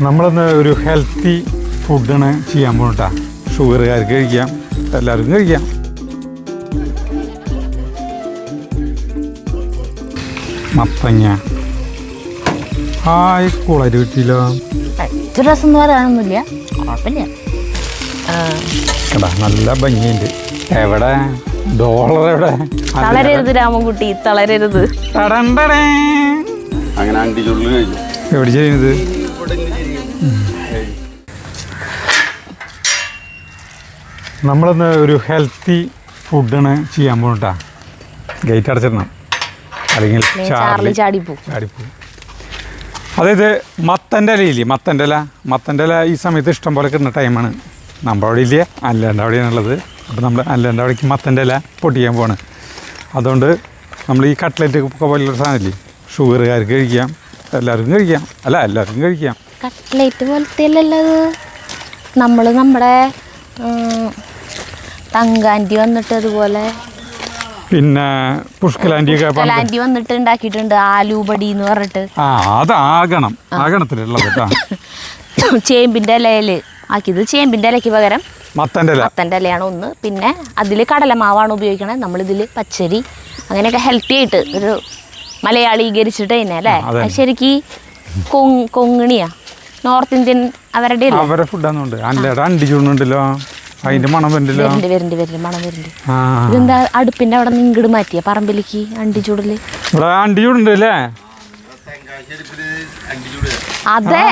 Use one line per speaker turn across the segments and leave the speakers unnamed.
നമ്മളൊന്ന് ഒരു ഹെൽത്തി ഫുഡാണ് ചെയ്യാൻ പോകട്ടാ. ഷുഗറുകാർക്ക് കഴിക്കാം, എല്ലാവർക്കും കഴിക്കാം. മത്തങ്ങ കൂളായിട്ട് കിട്ടിയില്ലോ.
രസം എന്ന് പറയാനൊന്നുമില്ല, കുഴപ്പമില്ല.
നല്ല ഭംഗിയുണ്ട്. എവിടെ ഡോളർ എവിടെ?
തളരരുത് രാമൻകുട്ടി, തളരരുത്.
എവിടെ ചെയ്യുന്നത്? നമ്മളൊന്ന് ഒരു ഹെൽത്തി ഫുഡാണ് ചെയ്യാൻ പോകട്ടാ. ഗേറ്റ് അടച്ചിടണം, അല്ലെങ്കിൽ ചാടിപ്പോവും. അതായത് മത്തൻ്റെ ഇലയില്ലേ, മത്തൻ്റെ ഇല ഈ സമയത്ത് ഇഷ്ടം പോലെ കിട്ടുന്ന ടൈമാണ്. നമ്മുടെ അവിടെ ഇല്ല, അല്ലാണ്ട് അവിടെയാണുള്ളത്. അപ്പോൾ നമ്മൾ അല്ലാണ്ട് അവിടേക്ക് മത്തൻ്റെ ഇല പൊട്ടിക്കാൻ പോവാണ്. അതുകൊണ്ട് നമ്മൾ ഈ കട്ട്ലറ്റ് ഒക്കെ പോലുള്ള സാധനമില്ലേ, ഷുഗറുകാർക്ക് കഴിക്കാം, എല്ലാവർക്കും കഴിക്കാം. എല്ലാവർക്കും കഴിക്കാം.
കട്ട്ലേറ്റ് പോലത്തെ അല്ലല്ലോ നമ്മൾ നമ്മുടെ തങ്കാൻറ്റി വന്നിട്ട് അതുപോലെ,
പിന്നെ പുഷ്കലാൻറ്റി
വന്നിട്ട് ഉണ്ടാക്കിയിട്ടുണ്ട് ആലൂപടി എന്ന് പറഞ്ഞിട്ട്.
ആകണത്തിലുള്ളത് കേട്ടോ.
ചേമ്പിൻ്റെ ഇലയിൽ ആക്കിയത്. ചേമ്പിൻ്റെ ഇലയ്ക്ക് പകരം
മത്തൻ്റെ
ഇലയാണ് ഒന്ന്. പിന്നെ അതിൽ കടലമാവാണ് ഉപയോഗിക്കണത്. നമ്മളിതിൽ പച്ചരി അങ്ങനെയൊക്കെ ഹെൽത്തി ആയിട്ട് ഒരു മലയാളീകരിച്ചിട്ട് തന്നെ അല്ലേ. ശരിക്കും കൊങ്ങിണിയാ, നോർത്ത് ഇന്ത്യൻ അവരുടെ
ഫുഡാന്നുണ്ട്. അണ്ടി ചൂടുണ്ടല്ലോ, അതിന്റെ മണം വരുന്നുണ്ട്.
മണം വരുന്നുണ്ട്. ഇതെന്താ അടുപ്പിന്റെ അവിടെ നിന്ന് ഇങ്ങോട്ട് മാറ്റിയ പറമ്പിലേക്ക് അണ്ടി ചൂടല്?
ഇവിടെ അണ്ടി ചൂടുണ്ട് അല്ലേ?
അതെ,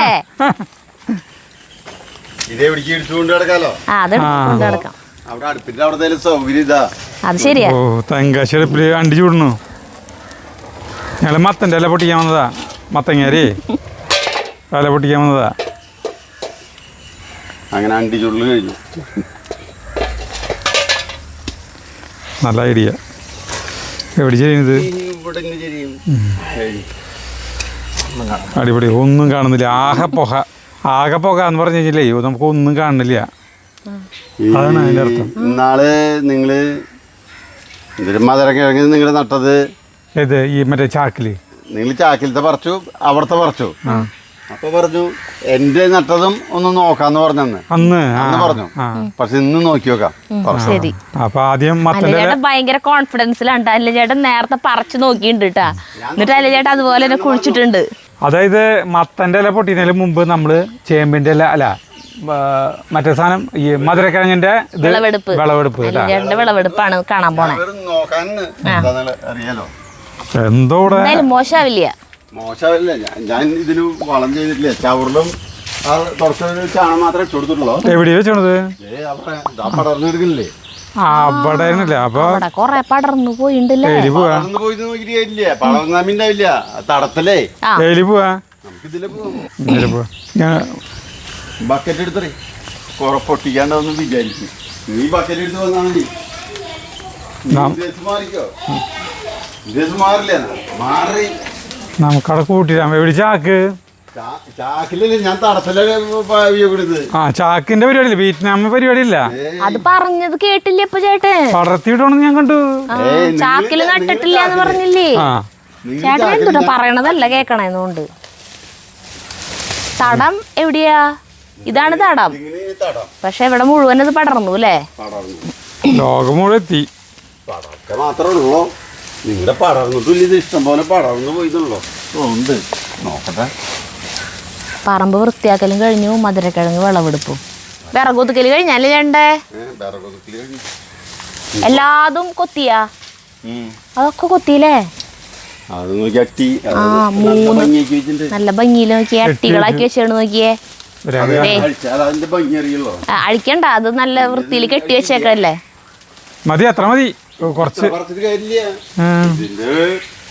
അത് ശരിയാ.
തെങ്കാശി അടുപ്പില് അണ്ടി ചൂടുന്നു. ഞങ്ങള് മത്തൻ്റെ ഇല പൊട്ടിക്കാൻ വന്നതാ. മത്തങ്ങാരി ഇല പൊട്ടിക്കാൻ വന്നതാ.
അങ്ങനെ അണ്ടി ചുള്ളു കഴിഞ്ഞു.
നല്ല ഐഡിയ. എവിടെ ചെയ്യുന്നത്? അടിപൊളി. ഒന്നും കാണുന്നില്ല, ആകെ പുക എന്ന് പറഞ്ഞു കഴിഞ്ഞില്ലേ, നമുക്ക് ഒന്നും കാണുന്നില്ല. അതാണ് അതിൻ്റെ അർത്ഥം.
ഇന്നാള് നിങ്ങള് മധുരക്കിഴങ്ങ് നിങ്ങൾ നട്ടത്
ഏത്? ഈ മറ്റേ ചാക്കില്?
നിങ്ങൾ ചാക്കിലത്തെ പറിച്ചു, അവിടത്തെ പറിച്ചു. അപ്പൊ പറഞ്ഞു എന്റെ നട്ടതും ഒന്ന് നോക്കാന്ന് പറഞ്ഞന്ന് അന്ന് പറഞ്ഞു. പക്ഷെ ഇന്ന് നോക്കി നോക്കാം.
ശരി.
അപ്പൊ ആദ്യം
ഭയങ്കര കോൺഫിഡൻസിലാണ്. അല്ലചേട്ടൻ നേരത്തെ പറിച്ചു നോക്കിയിട്ടുണ്ട് കേട്ടാ. എന്നിട്ട് അല്ലചേട്ടൻ അതുപോലെ തന്നെ കുഴിച്ചിട്ടുണ്ട്.
അതായത് മത്തൻ്റെ ഇല പൊട്ടിയതിന് മുമ്പ് നമ്മള് ചേമ്പിന്റെ ഇല അല്ല മറ്റേ സാധനം ഈ മധുരക്കിഴങ്ങിന്റെ
വിളവെടുപ്പാണ് കാണാൻ പോണേ.
എന്തോടെ
മോശാവില്ല.
മോശമല്ല, ഞാൻ ഇതിന് വളം ചെയ്തിട്ടില്ല. ചവറിലും കുറച്ച് ചാണം മാത്രമേ കൊടുത്തിട്ടുള്ളൂ.
എവിടെയാ വെച്ചത്?
പടർന്നെടുക്കില്ലേ?
അവിടെ അപ്പൊ
കൊറേ പടർന്നു പോയിട്ടില്ലേ?
പടർന്നില്ല തടത്തല്ലേ. നമുക്കിതിലെ ബക്കറ്റ് എടുത്തേ കുറെ പൊട്ടിക്കാണ്ടോന്ന് വിചാരിക്കും. നീ ബക്കറ്റ് എടുത്ത് വന്നാ മതി. മാറിക്കോ, മാറില്ല, മാറി
നമുക്കവിടെ കൂട്ടിടാം. എവിടെ ചാക്ക്?
ചാക്കിലല്ലേ, ഞാൻ തടത്തിലെ
ചാക്കിന്റെ പരിപാടി ഇല്ല, വിയറ്റ്നാം പരിപാടി ഇല്ല.
അത് പറഞ്ഞത് കേട്ടില്ലേ ഇപ്പൊ ചേട്ടൻ?
പടർത്തിയിട്ടോണെന്ന് ഞാൻ കണ്ടു.
ചാക്കില് നട്ടിട്ടില്ല എന്ന് പറഞ്ഞില്ലേ ചേട്ടൻ? എന്തുട്ടാ പറയണതല്ല കേക്കണേന്നുകൊണ്ട്. തടം എവിടെയാ? ഇതാണ് തടം. പക്ഷെ ഇവിടെ മുഴുവൻ അത് പടർന്നു അല്ലേ?
ലോകം മുഴുവൻ എത്തി.
പടർക്ക മാത്രമേ ഉള്ളൂ. നിങ്ങളുടെ പടർന്നിട്ടില്ല, ഇത് ഇഷ്ടം പോലെ പടർന്നു പോയിട്ടുള്ളൂ. ഉണ്ട്, നോക്കട്ടെ.
പറമ്പ് വൃത്തിയാക്കലും കഴിഞ്ഞു, മധുരക്കിഴങ്ങ് വിളവെടുപ്പും വിറകൊതുക്കല് കഴിഞ്ഞല്ലേ ചേണ്ടേ? എല്ലാതും കൊത്തിയാ? അതൊക്കെ കൊത്തിയില്ലേ? നല്ല ഭംഗിയില് നോക്കിയേ, അട്ടികളാക്കി വെച്ചാണ് നോക്കിയേ. അഴിക്കണ്ട, അത് നല്ല വൃത്തിയിൽ കെട്ടി വെച്ചേക്കല്ലേ.
മതി, അത്ര മതി. കുറച്ച്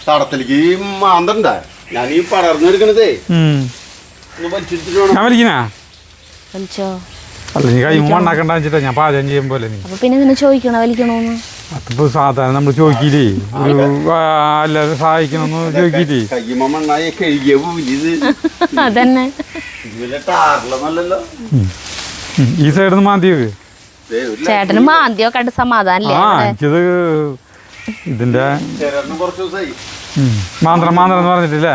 തടത്തിലേക്ക് മാന്തണ്ട. ഞാൻ ഈ പടർന്നെടുക്കണതേ
ഞാൻ വലിക്കണ
വലിച്ചോ.
അല്ല, നീ കൈ മണ്ണാക്കണ്ട വെച്ചിട്ടാ ഞാൻ പാചകം ചെയ്യും പോലെ. നീ
അപ്പൊ പിന്നെ നിന്നെ ചോദിക്കണോ വലിക്കണോന്ന്?
അതിപ്പോ സാധാരണ നമ്മള് ചോദിക്കില്ലേ, ഒരു എല്ലാവരും സഹായിക്കണമെന്ന് ചോദിക്കില്ലേ?
അതന്നെ.
ഈ സൈഡിൽ മാന്തി
ചേട്ടന് മാന്തിയോ കണ്ട് സമാധാനല്ലേ?
എനിക്കത് ഇതിന്റെ മാന്ത്രം എന്ന് പറഞ്ഞിട്ടില്ലേ?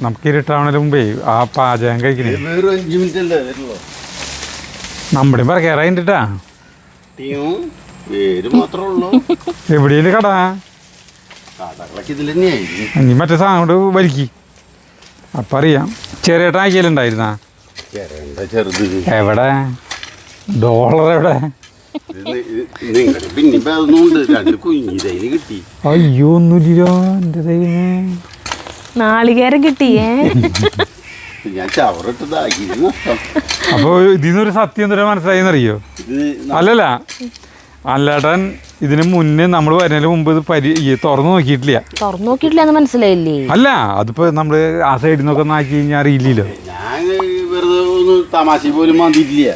നമുക്ക് ഇരുട്ടാവണതിന് മുമ്പേ ആ പാചകം കഴിക്കണേ.
വേറെ 5 മിനിറ്റ് അല്ലേ വരുള്ളൂ.
നമ്മുടെ പറക്കേറായിട്ടാ
പേര് മാത്രമേ ഉള്ളൂ.
എവിടെയും കട
കടകളൊക്കെ ഇതിൽ തന്നെയായി.
ഇനി മറ്റേ സാധനം കൊണ്ട് വലിക്ക്. അപ്പം അറിയാം. ചെറിയേട്ടൻ ആക്കിയാലുണ്ടായിരുന്നാ
ചെറുത്
എവിടെ? ഡോളർ എവിടെ?
പിന്നെ അതൊന്നും ഉണ്ട്. 2 കുഞ്ഞിതൈന് കിട്ടി.
അയ്യോ ഒന്നുമില്ലോ എൻ്റെ ദൈവമേ.
നാളികേരം കിട്ടിയേ.
ഞാൻ ചവറിട്ടതാക്കി നഷ്ടം.
അപ്പോൾ ഇതിന്നൊരു സത്യം എന്തൊരു മനസ്സിലായെന്നറിയോ? അല്ലല്ല അല്ലേട്ടൻ ഇതിന് മുന്നേ നമ്മൾ വരുന്നതിന് മുമ്പ് ഇത് തുറന്നു നോക്കിയിട്ടില്ല.
തുറന്നു നോക്കിയിട്ടില്ല എന്ന് മനസ്സിലായില്ലേ?
അല്ല അതിപ്പോ നമ്മള് ആ സൈഡിൽ നിന്നൊക്കെ ഒന്ന് ആക്കി കഴിഞ്ഞാൽ അറിയില്ലല്ലോ.
ഞാൻ വെറുതെ ഒന്ന് തമാശ പോലും മാന്തിയിട്ടില്ല.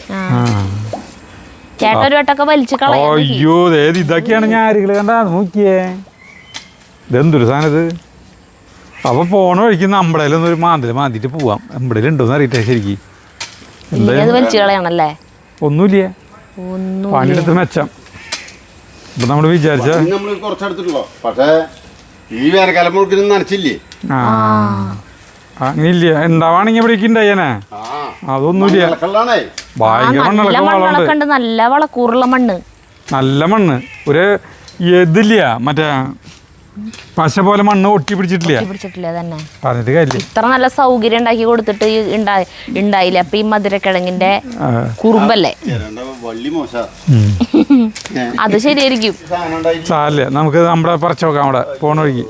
ചേട്ടൻ ഒരു വട്ടൊക്കെ വലിച്ചു കളയാ.
അയ്യോ ഏത് ഇതൊക്കെയാണ് ഞാരുകള് കണ്ടാ നോക്കിയേ. ഇതെന്തൊരു സാധനം ഇത്. അപ്പൊ പോണ വഴിക്ക് നമ്മടേലൊന്നും ഒരു മാന്തിട്ട് പോവാം. നമ്മടേൽ ഉണ്ടോന്ന് അറിയട്ടെ ശരിക്കും.
അത് വലിച്ചു കളയണല്ലേ?
ഒന്നുമില്ല, പണിയെടുത്ത് മെച്ചം. ഇപ്പൊ നമ്മള് വിചാരിച്ച
നമ്മള് കുറച്ചെടുത്തിട്ടുള്ളൂ. പക്ഷേ ഈ വേനൽക്കാലം മുഴുവൻ നനച്ചില്ലേ?
അങ്ങനില്ല. ഉണ്ടാവാണെങ്കിൽ ഇവിടേക്ക് ഉണ്ടായേനെ. അതൊന്നുമില്ല. ഭയങ്കര
മണ്ണുണ്ട്, നല്ല വളക്കൂറുള്ള മണ്ണ്,
നല്ല മണ്ണ്. ഒരു ഇതില്ല മറ്റേ പശ പോലെ മണ്ണ് ഒട്ടി പിടിച്ചിട്ടില്ല.
തന്നെ
പറഞ്ഞിട്ട് കാര്യമില്ല.
ഇത്ര നല്ല സൗകര്യം ഉണ്ടാക്കി കൊടുത്തിട്ട് ഉണ്ടായില്ല. അപ്പൊ ഈ മധുരക്കിഴങ്ങിന്റെ കുറുമ്പല്ലേ അത് ശരിയായിരിക്കും.
സാരല്ലേ, നമുക്ക് നമ്മുടെ പറിച്ചു നോക്കാം. അവിടെ പോണ വഴിക്ക്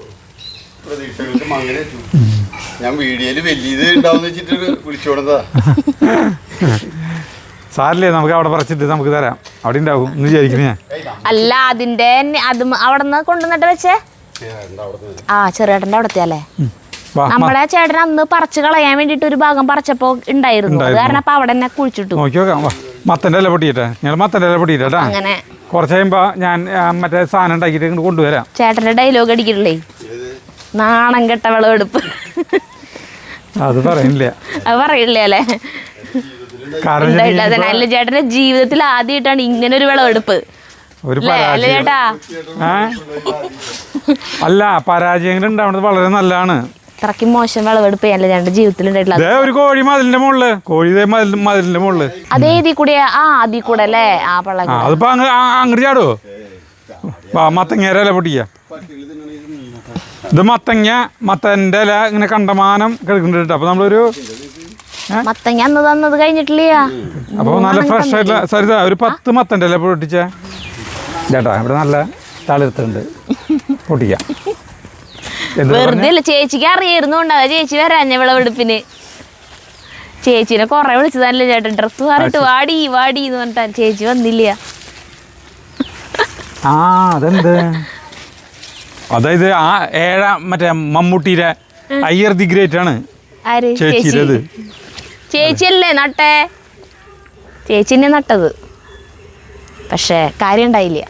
ഞാൻ വീഡിയോയില് വലിയത് ഉണ്ടാവുന്ന വെച്ചിട്ട് വിളിച്ചോടതാ.
സാരല്ലേ, നമുക്ക് അവിടെ പറിച്ചിട്ട് നമുക്ക് തരാം. അവിടെ ഉണ്ടാവും എന്ന് വിചാരിക്കുന്നേ.
അല്ല അതിന്റെ അത് അവിടെ നിന്ന് കൊണ്ടുവന്നിട്ട് വെച്ചേ. ആ ചെറിയേട്ടന്റെ അവിടത്തെ അല്ലേ? നമ്മുടെ ചേട്ടൻ അന്ന് പറിച്ചു കളയാൻ വേണ്ടിട്ട് ഒരു ഭാഗം പറിച്ചപ്പോ ഉണ്ടായിരുന്നു. അത് കാരണം അപ്പൊ അവിടെ തന്നെ കുഴിച്ചിട്ടു.
നോക്കി നോക്കാം. മത്തന്റെ ഇല പൊട്ടിയിട്ടെ, ഞാൻ മത്തന്റെ ഇല പൊട്ടിയിട്ടാ.
അങ്ങനെ
കുറച്ച് കഴിയുമ്പോ ഞാൻ മറ്റേ സാധനം ഉണ്ടാക്കിയിട്ട് ഇങ്ങോട്ട് കൊണ്ടുവരാം.
ചേട്ടന്റെ ഡയലോഗ് അടിക്കില്ലേ, നാണം കെട്ട വിളവെടുപ്പ്.
അത് പറയില്ല,
അത് പറയില്ല അല്ലേ? അല്ല ചേട്ടന്റെ ജീവിതത്തിൽ ആദ്യമായിട്ടാണ് ഇങ്ങനെ ഒരു വിളവെടുപ്പ്. ചേട്ടാ
അല്ല, പരാജയങ്ങൾ ഉണ്ടാവുന്നത് വളരെ നല്ലതാണ്.
ഇത്രയ്ക്ക് മോശം വിളവെടുപ്പ് അല്ല ചേട്ടന്റെ ജീവിതത്തിൽ ഉണ്ടായിട്ടുള്ളത്.
ഒരു കോഴി മതിലിന്റെ മുകളില്, കോഴി മതിലിന്റെ മുകളില്.
അതേ ഇതിൽ കൂടെ അതിൽ കൂടെ അല്ലേ? ആ പള്ള
അതിപ്പോ അങ്ങോട്ട് ചാടുവോ? മത്തങ്ങ ഇല പൊട്ടിക്ക. ഇത് മത്തന്റെ ഇല ഇങ്ങനെ കണ്ടമാനം കിടക്കുന്നുണ്ട്. അപ്പൊ നമ്മളൊരു
മത്തങ്ങ അന്ന് തന്നത് കഴിഞ്ഞിട്ടില്ല.
അപ്പൊ നല്ല ഫ്രഷ് ആയിട്ടുള്ള സരിത ഒരു 10 മത്തന്റെ ഇല പൊട്ടിച്ചേ ചേട്ടാ. ഇവിടെ നല്ല തളിർത്തുണ്ട്, പൊട്ടിക്കാം.
വെറുതെ അല്ല, ചേച്ചിക്ക് അറിയായിരുന്നുണ്ടാ ചേച്ചി വരാഞ്ഞ വിളവെടുപ്പിന്. ചേച്ചിനെ കൊറേ വിളിച്ചതല്ലേ ചേട്ടൻ, ഡ്രസ്സ് മാറിട്ട് വാടി വാടി എന്ന് പറഞ്ഞിട്ടാ ചേച്ചി വന്നില്ല.
ആ അതെന്ത്, അതായത് ആ മറ്റേ മമ്മൂട്ടിയുടെ അയ്യർ ദി ഗ്രേറ്റ് ആണ് ചേച്ചിയിലത്.
ചേച്ചിയല്ലേ നട്ടേ? ചേച്ചിനെ നട്ടത്, പക്ഷെ കാര്യം ഉണ്ടായില്ല.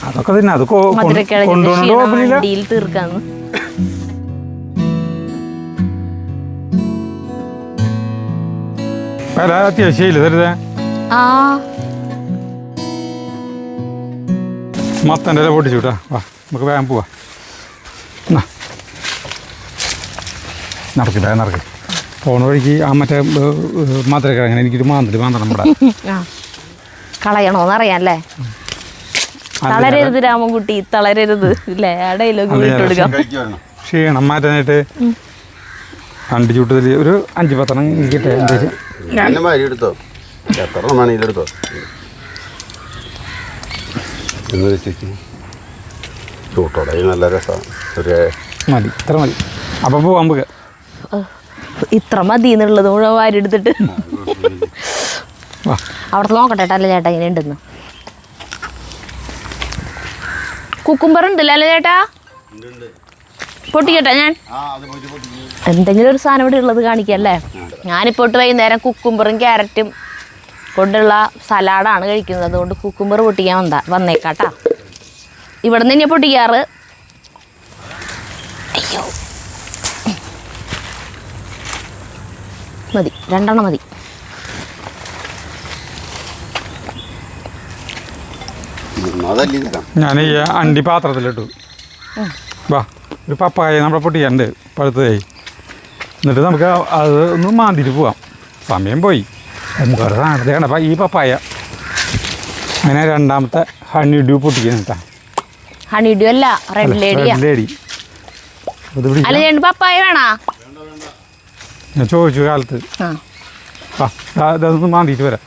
അതൊക്കെ തന്നെ, അത്
കൊണ്ടുപോകണ്ടിയിൽ തീർക്കാന്ന്.
അത്യാവശ്യമില്ല തരുതേ. മത്തൻ്റെ ഇല പൊട്ടിച്ചു വിട്ടാ. വാ നമുക്ക് വേഗം പോവാ. നടക്ക് വേഗം നടക്ക്. പോണ വഴിക്ക് ആ മറ്റേ മധുരക്കിഴങ്ങനെ എനിക്കൊരു മാന്തണം നമ്മുടെ.
കളയണോന്നറിയാല്ലേ? തളരരുത് രാമൻകുട്ടി, തളരരുത് ഇല്ലേ? ആ ഡയലോഗ് കൊടുക്കാം.
ക്ഷീണം മാറ്റാനായിട്ട് 2 ചൂട്ടത്തിൽ ഒരു 5-10 ഇരിക്കട്ടെ.
എടുത്തോ, എത്ര മണിയിലെടുത്തോ ചൂട്ടോടെ നല്ല രസമാണ്.
മതി, ഇത്ര മതി. അപ്പൊ പോവാൻ നമുക്ക്.
ഇത്ര മതി എന്നുള്ളത് മുഴുവൻ വാരി എടുത്തിട്ട് അവിടെ നോക്കട്ടെ അല്ലേ ചേട്ടാ ഇങ്ങനെ ഉണ്ടെന്ന്. കുക്കുംബർ ഉണ്ടല്ലോ അല്ലേ ചേട്ടാ? പൊട്ടിക്കട്ടെ ഞാൻ? എന്തെങ്കിലും ഒരു സാധനം ഇവിടെ ഉള്ളത് കാണിക്കല്ലേ. ഞാനിപ്പോട്ട് വൈകുന്നേരം കുക്കുംബറും ക്യാരറ്റും കൊണ്ടുള്ള സലാഡാണ് കഴിക്കുന്നത്. അതുകൊണ്ട് കുക്കുംബർ പൊട്ടിക്കാൻ വന്നേക്കാട്ടാ. ഇവിടെ നിന്ന് തന്നെയാണ് പൊട്ടിക്കാറ്. അയ്യോ മതി, 2 മതി.
ഞാൻ ഈ അണ്ടി പാത്രത്തിലിട്ടു. വാ ഒരു പപ്പായ നമ്മുടെ പൊട്ടിക്കാണ്ട് പഴുത്തതായി. എന്നിട്ട് നമുക്ക് അത് ഒന്ന് മാന്തിയിട്ട് പോവാം. സമയം പോയി നമുക്ക് സാധനത്തെ കണ്ടപ്പോൾ ഈ പപ്പായ അങ്ങനെ രണ്ടാമത്തെ ഹണി ഡ്യൂ പൊട്ടിക്കുന്നുട്ടാ.
ഹണി ഡ്യൂ അല്ല റെഡ് ലേഡിയാ.
ലേഡി
അല്ല ചേട്ടൻ പപ്പായ വേണോ?
ഞാൻ ചോദിച്ചു കാലത്ത്. അതൊന്ന് മാന്തിയിട്ട് വരാം.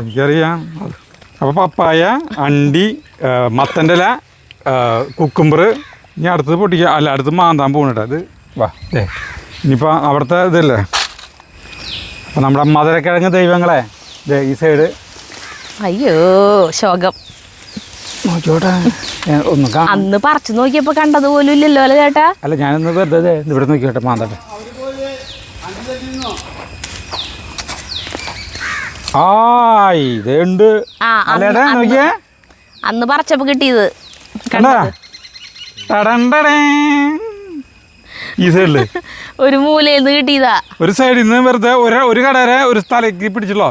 എനിക്കറിയാം. അപ്പോൾ പപ്പായ, അണ്ടി, മത്തൻ്റെ ഇല, കുക്കുംബർ. ഇനി അടുത്തത് പൊട്ടിക്കുക. അല്ല അടുത്ത് മാന്താൻ പോകണട്ടോ. ഇത് വാ ഇനിയിപ്പോൾ അവിടുത്തെ ഇതല്ലേ. അപ്പം നമ്മുടെ മധുരക്കിഴങ്ങ് ദൈവങ്ങളെ ഈ സൈഡ്.
അയ്യോ ശോകം.
നോക്കിയോട്ടെ ഒന്ന്
അന്ന് പറിച്ചു നോക്കിയപ്പോൾ കണ്ടത് പോലും ഇല്ലല്ലോ അല്ലേ ചേട്ടാ?
അല്ല ഞാനൊന്ന് വെറുതെ ഇവിടെ നോക്കിയോട്ടെ മാന്തട്ടെ. ഇതുണ്ട്. നോക്കിയേ
അന്ന് പറിച്ചപ്പോ കിട്ടിയത്
ഈ സൈഡില്
ഒരു മൂലയിന്ന് കിട്ടിയതാ.
ഒരു സൈഡിൽ നിന്ന് വെറുതെ ഒരു കടരെ ഒരു സ്ഥലത്തേക്ക് പിടിച്ചല്ലോ.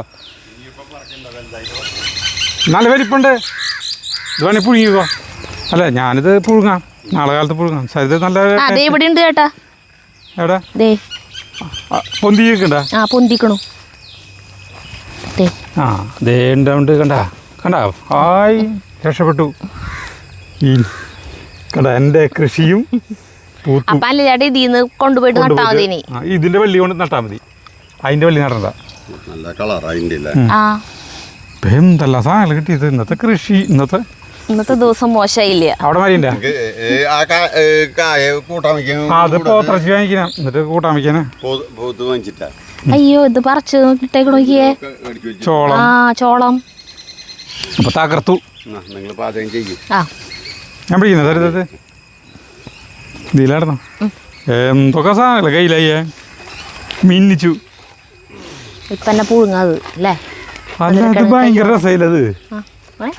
നല്ല വലിപ്പുണ്ട്. ഇത് വേണേ പുഴുങ്ങിക്കോ. അല്ല ഞാനിത് പുഴുങ്ങാം, നാളെ കാലത്ത് പുഴുങ്ങാം. സരിത നല്ല
ഇവിടെ ഉണ്ട് ചേട്ടാ.
എവിടെ
പൊന്തിക്കണു.
ദേ ഉണ്ട്. കണ്ടാ ഹായ് രക്ഷപ്പെട്ടു. ഈ കണ്ട എൻ്റെ കൃഷിയും
കൊണ്ടുപോയിട്ട്
ഇതിന്റെ വള്ളി കൊണ്ട് നട്ടാ മതി. അതിന്റെ വള്ളി നടണ്ട. എന്തെല്ല സാധനങ്ങൾ കിട്ടിയത്. ഇന്നത്തെ കൃഷി
ഇന്നത്തെ ദിവസം മോശമായില്ല.
അവിടെ മരിയുണ്ട അത് പോത്രച്ച് വാങ്ങിക്കണം. എന്നിട്ട് കൂട്ടാൻ വയ്ക്കാനാ.
അയ്യോ ഇത് പറിച്ച് ഇട്ടേക്ക് നോക്കിയേ. ചോളം
അപ്പൊ തകർത്തു. ഞാൻ പിടിക്കുന്ന തരുന്നത് ഇതിലായിരുന്നു. എന്തൊക്കെ സാധനങ്ങളെ കയ്യിലായേ മിന്നിച്ചു.
ഇപ്പൊ പുഴുങ്ങത് അല്ലേ?
അല്ല അത് ഭയങ്കര രസയില്ലത്.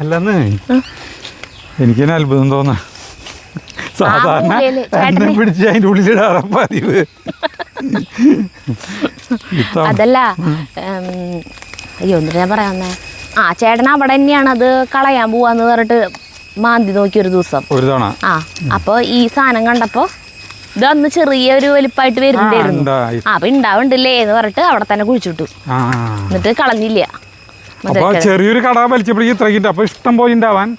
അല്ലെന്ന് എനിക്ക് തന്നെ അത്ഭുതം തോന്നാ. സാധാരണ എന്നെ പിടിച്ച് അതിൻ്റെ ഉള്ളിലിടാറ പതിവ്.
അതല്ല അയ്യോ എന്നിട്ട് ഞാൻ പറയാന്നേ. ചേട്ടൻ അവിടെ തന്നെയാണ് അത് കളയാൻ പോവാന്ന് പറഞ്ഞിട്ട് മാന്തി നോക്കി ഒരു ദിവസം.
ഒരു തവണ
അപ്പൊ ഈ സാധനം കണ്ടപ്പോ ഇതന്ന് ചെറിയൊരു വലിപ്പായിട്ട് വരുന്നുണ്ടായിരുന്നു. അപ്പൊ ഉണ്ടാവുണ്ടല്ലേ എന്ന് പറഞ്ഞിട്ട് അവിടെ തന്നെ കുഴിച്ചിട്ടു. എന്നിട്ട് കളഞ്ഞില്ല.
ചെറിയൊരു കട വലിച്ചപ്പോഴേക്കും ഇത്രയ്ക്കിട്ട്. അപ്പൊ ഇഷ്ടം പോലെ ഉണ്ടാവാൻ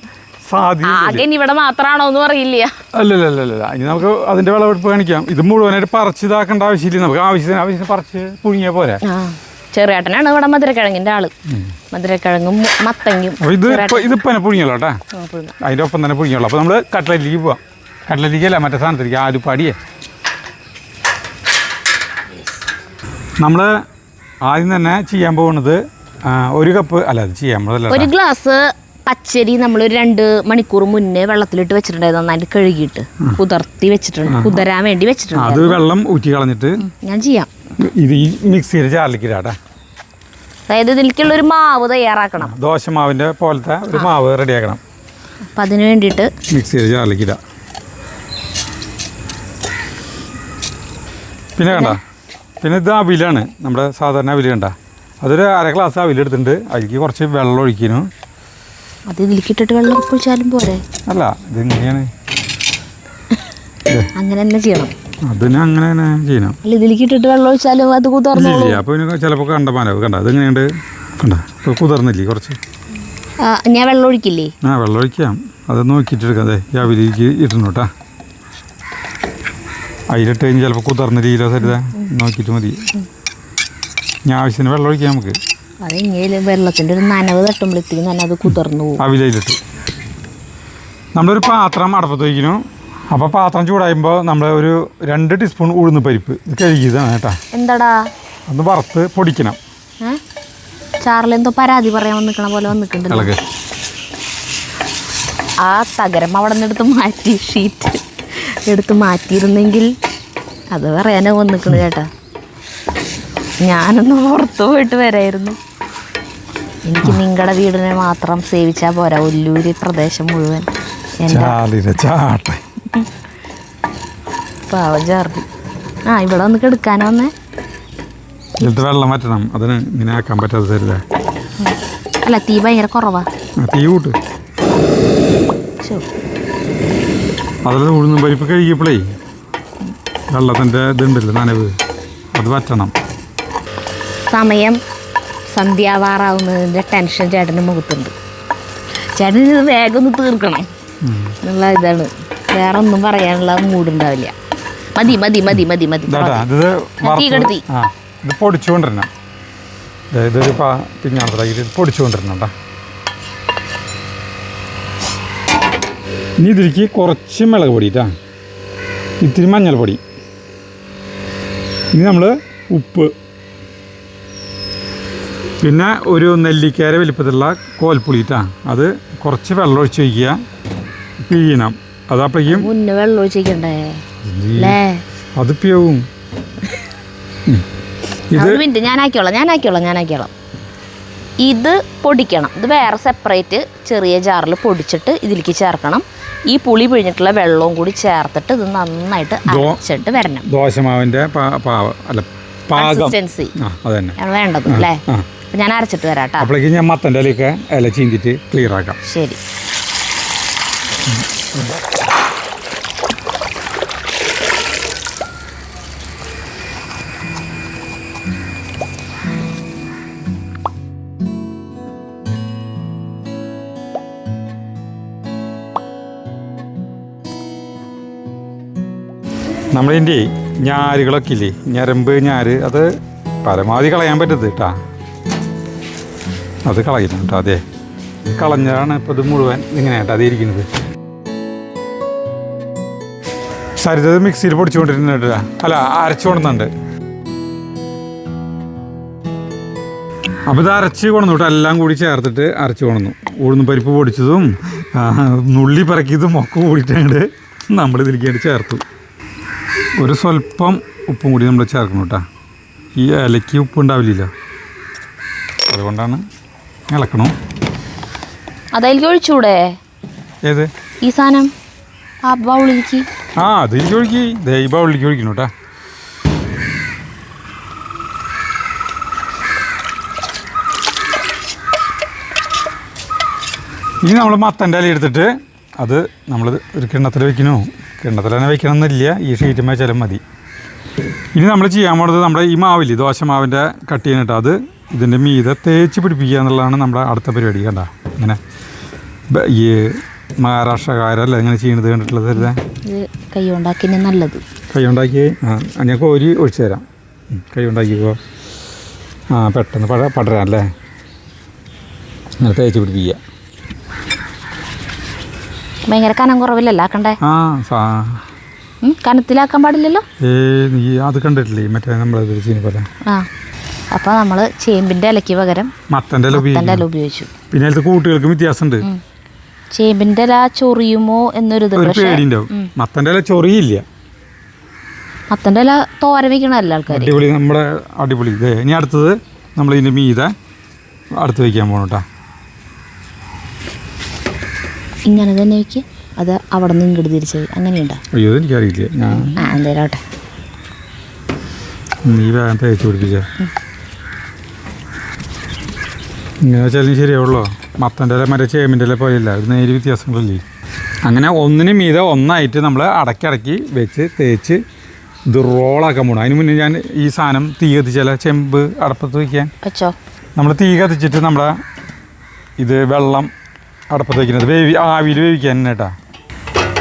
സാധ്യത ഇവിടെ മാത്രമാണോ എന്ന് അറിയില്ല.
അല്ലല്ല ഇനി നമുക്ക് അതിന്റെ വിളവെടുപ്പ് കാണിക്കാം. ഇത് മുഴുവനായിട്ട് പറിച്ച് ഇതാക്കേണ്ട ആവശ്യമില്ല. നമുക്ക് ആവശ്യത്തിന് പറിച്ച് പുഴുങ്ങിയാ പോരാ.
ചെറിയേട്ടനാണ് ഇവിടെ മധുരക്കിഴങ്ങിന്റെ ആള്. മധുരക്കിഴങ്ങും മത്തങ്ങും
ഇതിപ്പോ പുഴുങ്ങിയല്ലോ കേട്ടാ. അതിന്റെ ഒപ്പം തന്നെ പുഴുങ്ങിയുള്ളൂ. അപ്പൊ നമ്മള് കട്ട്ലറ്റിലേക്ക് പോവാം. കട്ട്ലറ്റിക്കല്ല മറ്റേ സാധനത്തിലേക്ക് ആലുപ്പാടിയേ. നമ്മള് ആദ്യം തന്നെ ചെയ്യാൻ പോകുന്നത് ഒരു കപ്പ് അല്ല അത് ചെയ്യാൻ പോകുന്നതല്ല.
ഒരു ഗ്ലാസ് പച്ചരി നമ്മൾ ഒരു 2 മണിക്കൂർ മുന്നേ വെള്ളത്തിലിട്ട് വെച്ചിട്ടുണ്ടായിരുന്നു. നന്നായിട്ട് കഴുകിയിട്ട് കുതിർത്തി വെച്ചിട്ടുണ്ട്. കുതിരാൻ വേണ്ടി വെച്ചിട്ടുണ്ട്.
അത് വെള്ളം ഊറ്റി കളഞ്ഞിട്ട്
ഞാൻ ചെയ്യാം.
ഇത് ഈ മിക്സിയിൽ ചാർലിക്കിടാട്ടെ.
അതായത് ഇതിലേക്കുള്ള ഒരു മാവ് തയ്യാറാക്കണം.
ദോശമാവിന്റെ പോലത്തെ ഒരു മാവ് റെഡിയാക്കണം.
അപ്പം അതിന് വേണ്ടിയിട്ട്
മിക്സിയിൽ ചാർലിക്കിടാം. പിന്നെ കണ്ട പിന്നെ ഇത് അവിലാണ്. നമ്മുടെ സാധാരണ അവില് കണ്ട അതൊരു 1/2 ഗ്ലാസ് അവിലെടുത്തിട്ടുണ്ട്. അതിലേക്ക് കുറച്ച് വെള്ളം ഒഴിക്കുന്നു.
അത് ഇതിലേക്കിട്ടിട്ട് വെള്ളം ഒഴിച്ചാലും പോരെ?
അല്ല ഇതെങ്ങനെയാണ്
അങ്ങനെ തന്നെ ചെയ്യണം.
അതിന് അങ്ങനെ തന്നെ ചെയ്യണം.
അല്ല ഇതിലേക്കിട്ടിട്ട് വെള്ളം ഒഴിച്ചാലും അത് കുതിർന്നില്ല.
അപ്പോൾ ഇതിന് ചിലപ്പോൾ കണ്ടമാനാവും. കണ്ട അതെങ്ങനെയുണ്ട് കണ്ട ഇപ്പോൾ കുതിർന്നില്ലേ കുറച്ച്.
ഞാൻ വെള്ളം ഒഴിക്കില്ലേ?
വെള്ളം ഒഴിക്കാം. അത് നോക്കിയിട്ട് എടുക്കാം. അതെ ഈ അവിലേക്ക് ഇടണം കേട്ടാ. അതിലിട്ട് കഴിഞ്ഞ് ചിലപ്പോൾ കുതിർന്നില്ലല്ലോ. സരിത നോക്കിയിട്ട് മതി. ഞാൻ ആവശ്യത്തിന് വെള്ളം ഒഴിക്കാം നമുക്ക്.
അതെങ്ങനെ വെള്ളത്തിൻ്റെ ഒരു നനവ് തട്ടുമ്പോഴത്തേക്കും തന്നെ അത് കുതിർന്നു പോകും.
അവിലയിലിട്ട് നമ്മളൊരു പാത്രം അടുപ്പത്ത് വയ്ക്കുന്നു. അപ്പോൾ പാത്രം ചൂടായുമ്പോൾ നമ്മൾ ഒരു 2 ടീസ്പൂൺ ഉഴുന്ന് പരിപ്പ് ഇത് കഴുകിയതാണ് കേട്ടാ.
എന്താടാ
ഒന്ന് വറുത്ത് പൊടിക്കണം.
ചാറിലെന്തോ പരാതി പറയാൻ വന്നിക്കണ പോലെ വന്നിട്ടുണ്ട്. ആ തകരം അവിടെ നിന്ന് എടുത്ത് മാറ്റി ഷീറ്റ് എടുത്ത് മാറ്റിയിരുന്നെങ്കിൽ അത് പറയാനോ വന്നിക്കണു ചേട്ടാ. ഞാനൊന്ന് പുറത്തു പോയിട്ട് വരായിരുന്നു. എനിക്ക് നിങ്ങളുടെ വീടിനെ മാത്രം സേവിച്ചാൽ പോരാ, ഒല്ലൂര് പ്രദേശം മുഴുവൻ. പാവം ചാർലി. ഇവിടെ വന്ന് കെടുക്കാനോ വന്നേ.
വെള്ളം മാറ്റണം. അതിന് ഇങ്ങനെ ആക്കാൻ പറ്റാതെ.
അല്ല തീ ഭയങ്കര കുറവാ.
തീ കൂട്ട്. അതിൽ ഉഴുന്നും പരിപ്പ് കഴുകിയപ്പോഴേ വെള്ളത്തിൻ്റെ ഇതുണ്ടല്ലോ നനവ്, അത് വറ്റണം.
സമയം സന്ധ്യാവാറാവുന്നതിൻ്റെ ടെൻഷൻ ചേട്ടൻ്റെ മുഖത്തുണ്ട്. ചേട്ടൻ ഇത് വേഗം ഒന്ന് തീർക്കണം എന്നുള്ള ഇതാണ്. വേറെ ഒന്നും പറയാനുള്ള മൂടുണ്ടാവില്ല. മതി മതി മതി മതി മതി. തീ കെടുത്തി.
ഇത് പൊടിച്ചുകൊണ്ടിരണം. ഇതൊരു പിഞ്ഞാണത്തിലാക്കി ഇത് പൊടിച്ചുകൊണ്ടിരണം കേട്ടോ. ഇനി ഇതിലേക്ക് കുറച്ച് മുളക് പൊടി കേട്ടോ, ഇത്തിരി മഞ്ഞൾപ്പൊടി, ഇനി നമ്മൾ ഉപ്പ്, പിന്നെ ഒരു നെല്ലിക്കയുടെ വലിപ്പത്തിലുള്ള കോൽപ്പുളി കേട്ടോ. അത് കുറച്ച് വെള്ളം ഒഴിച്ച് വയ്ക്കുക, പിഴിയണം. അതപ്പോഴേക്കും
മുന്നേ വെള്ളം ഒഴിച്ചിട്ടുണ്ടേ
അത് പിയവും.
മിനിറ്റ് ഞാൻ ആക്കിയോളാം. ഇത് പൊടിക്കണം. ഇത് വേറെ സെപ്പറേറ്റ് ചെറിയ ജാറിൽ പൊടിച്ചിട്ട് ഇതിലേക്ക് ചേർക്കണം. ഈ പുളി പിഴിഞ്ഞിട്ടുള്ള വെള്ളവും കൂടി ചേർത്തിട്ട് ഇത് നന്നായിട്ട് അരച്ചിട്ട് വരണം.
ദോശമാവിൻ്റെ
കൺസിസ്റ്റൻസി വേണ്ടത് അല്ലേ? ഞാൻ അരച്ചിട്ട് വരാം കേട്ടോ.
അപ്പോഴേക്കും ഞാൻ മത്തൻ്റെ ഇലയൊക്കെ ഇല ചീന്തിട്ട് ക്ലിയർ ആക്കാം.
ശരി.
നമ്മളിതിൻ്റെ ഞാരുകളൊക്കെ ഇല്ലേ, ഞരമ്പ് ഞാര്, അത് പരമാവധി കളയാൻ പറ്റരുത് കേട്ടാ. അത് കളയുന്നു കേട്ടോ. അതെ, കളഞ്ഞതാണ് ഇപ്പോൾ ഇത് മുഴുവൻ ഇങ്ങനെ കേട്ടോ അതേ ഇരിക്കുന്നത്. സരിതത് മിക്സിയിൽ പൊടിച്ചുകൊണ്ടിരുന്നുണ്ട്, അല്ല അരച്ചു കൊണ്ടുന്നുണ്ട്. അപ്പോൾ ഇത് അരച്ച് കൊണ്ടു കേട്ടോ, എല്ലാം കൂടി ചേർത്തിട്ട് അരച്ച് കൊണ്ടു. ഉഴുന്നും പരിപ്പ് പൊടിച്ചതും നുള്ളി പറക്കിയതും ഒക്കെ കൂടിയിട്ടുണ്ട് നമ്മളിതിലേക്ക് ചേർത്തു. ഒരു സ്വല്പം ഉപ്പും കൂടി നമ്മൾ ചേർക്കണം കേട്ടോ. ഈ ഇലയ്ക്ക് ഉപ്പ് ഉണ്ടാവില്ലല്ലോ, അതുകൊണ്ടാണ് ഇളക്കണം.
അതിലേക്ക് ഒഴിച്ചൂടെ?
ഏത്
ഈ സാധനം? ആ ബൗളിലേക്ക്.
അതിലേക്ക് ഒഴുക്കി, ഈ ബൗളിലേക്ക് ഒഴിക്കണം കേട്ടോ. ഇനി നമ്മൾ മത്തൻ്റെ ഇല എടുത്തിട്ട് അത് നമ്മൾ ഒരു കിണ്ണത്തിൽ വെക്കണോ, കിണ്ണത്തിൽ തന്നെ വെക്കണം എന്നില്ല, ഈ ഷീറ്റ് വെച്ചാലും മതി. ഇനി നമ്മൾ ചെയ്യാൻ പോകുന്നത് നമ്മുടെ ഈ മാവില്ലേ, ദോശമാവിൻ്റെ കട്ട് ചെയ്യാനിട്ട് അത് ഇതിൻ്റെ മീതെ തേച്ച് പിടിപ്പിക്കുക എന്നുള്ളതാണ് നമ്മുടെ അടുത്ത പരിപാടി. കണ്ട ഇങ്ങനെ ഈ മഹാരാഷ്ട്രക്കാരല്ല ഇങ്ങനെ ചെയ്യണത് കണ്ടിട്ടുള്ളത്.
കൈ ഉണ്ടാക്കി നല്ലത്,
കൈ ഉണ്ടാക്കി ഞാൻ കോരി ഒഴിച്ചു തരാം. കൈ ഉണ്ടാക്കിക്കോ, പെട്ടെന്ന് പടരാനല്ലേ, അങ്ങനെ തേച്ച് പിടിപ്പിക്കുക.
ഭയങ്കര കനം കുറവില്ലല്ലോ ആക്കണ്ടേ? കനത്തിലാക്കാൻ പാടില്ലല്ലോ.
അത് കണ്ടിട്ടില്ലേ മറ്റേ നമ്മളെ പോലെ.
അപ്പോൾ നമ്മൾ ചേമ്പിൻ്റെ ഇലയ്ക്ക് പകരം
മത്തൻ്റെ ഇല
ഉപയോഗിച്ചു.
പിന്നെ അതിലത്തെ കൂട്ടുകൾക്ക് വ്യത്യാസമുണ്ട്.
ചേമ്പിൻ്റെ ഇല ചൊറിയുമോ എന്നൊരു
പേടിയുണ്ടാവും. മത്തൻ്റെ ഇല ചൊറിയില്ല.
മത്തൻ്റെ ഇല തോര വയ്ക്കണമല്ലോ ആൾക്കാർ.
അടിപൊളി, നമ്മുടെ അടിപൊളി. ഇനി അടുത്തത് നമ്മൾ ഇതിൻ്റെ മീതെ അടുത്ത് വയ്ക്കാൻ പോകണം കേട്ടോ.
ഇങ്ങനെ തന്നെ വയ്ക്കുക, അത് അവിടെ നിന്ന് ഇങ്ങോട്ട് തിരിച്ച് അങ്ങനെയുണ്ടോ?
അയ്യോ എനിക്കറിയില്ല. ഞാൻ
എന്തേലോട്ടെ,
നീ വേഗം തേച്ച് പിടിപ്പിച്ച ഇങ്ങനെ വെച്ചാലും ശരിയാവുള്ളൂ. മത്തൻ്റെ ഇല മറ്റേ ചേമ്പിൻ്റെ ഇല പോലെയല്ല, ഒരു നേരി വ്യത്യാസങ്ങളില്ലേ. അങ്ങനെ ഒന്നിന് മീതെ ഒന്നായിട്ട് നമ്മൾ അടക്കി വെച്ച് തേച്ച് ഇത് റോളാക്കാൻ പോകണം. അതിന് മുന്നേ ഞാൻ ഈ സാധനം തീ കത്തിച്ചാൽ ചെമ്പ് അടപ്പത്ത് വയ്ക്കാൻ
വെച്ചോ.
നമ്മൾ തീ കത്തിച്ചിട്ട് നമ്മുടെ ഇത് വെള്ളം അടപ്പത്ത് വയ്ക്കുന്നത് ആവിയിൽ വേവിക്കാൻ തന്നെ കേട്ടാ.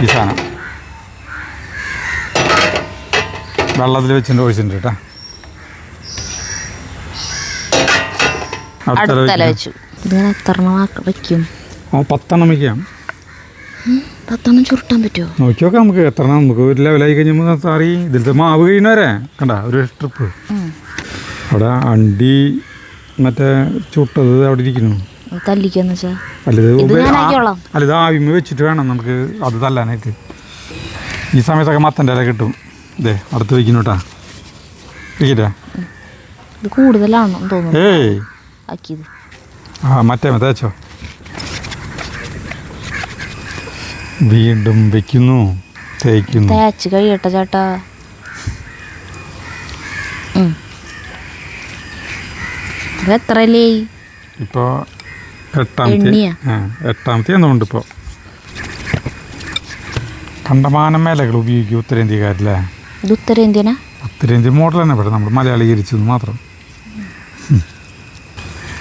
ഈ സാധനം വെള്ളത്തിൽ വെച്ചിട്ട് ഒഴിച്ചിട്ടുണ്ട് കേട്ടോ.
വെക്കും
10 വയ്ക്കാം.
10 ചുരുട്ടാൻ പറ്റുമോ?
നോക്കി നോക്കാം നമുക്ക് എത്ര. നമുക്ക് ഒരു ലെവലായി കഴിഞ്ഞപ്പോൾ സാറി ഇതിലത്തെ മാവ് കഴിയുന്നവരെ കണ്ട ഒരു ട്രിപ്പ് അവിടെ അണ്ടി മറ്റേ ചുട്ടത് അവിടെ ഇരിക്കുന്നു. അല്ല ഇത് ആവിമ വെച്ചിട്ട് വേണം നമുക്ക് അത് തല്ലാനായിട്ട്. ഈ സമയത്തൊക്കെ മത്തൻ്റെ ഇല കിട്ടും. ഇതേ അടുത്ത് വയ്ക്കുന്നു കേട്ടാ. വയ്ക്കട്ടെ,
കൂടുതലാണോ തോന്നുന്നു.
മറ്റേ തേച്ചോ. വീണ്ടും വെക്കുന്നു, തേക്കുന്നു.
തേച്ച് കഴിയട്ടെ ചേട്ടാ. എത്രല്ലേ
ഇപ്പോൾ എട്ടാമത്തെ എന്നുണ്ട് ഇപ്പോൾ. കണ്ടമാനം മേലകൾ ഉപയോഗിക്കും ഉത്തരേന്ത്യക്കാരല്ലേ.
ഇത് ഉത്തരേന്ത്യനാ?
ഉത്തരേന്ത്യൻ മോഡൽ തന്നെ ഇവിടെ നമ്മൾ മലയാളീകരിച്ചത് മാത്രം.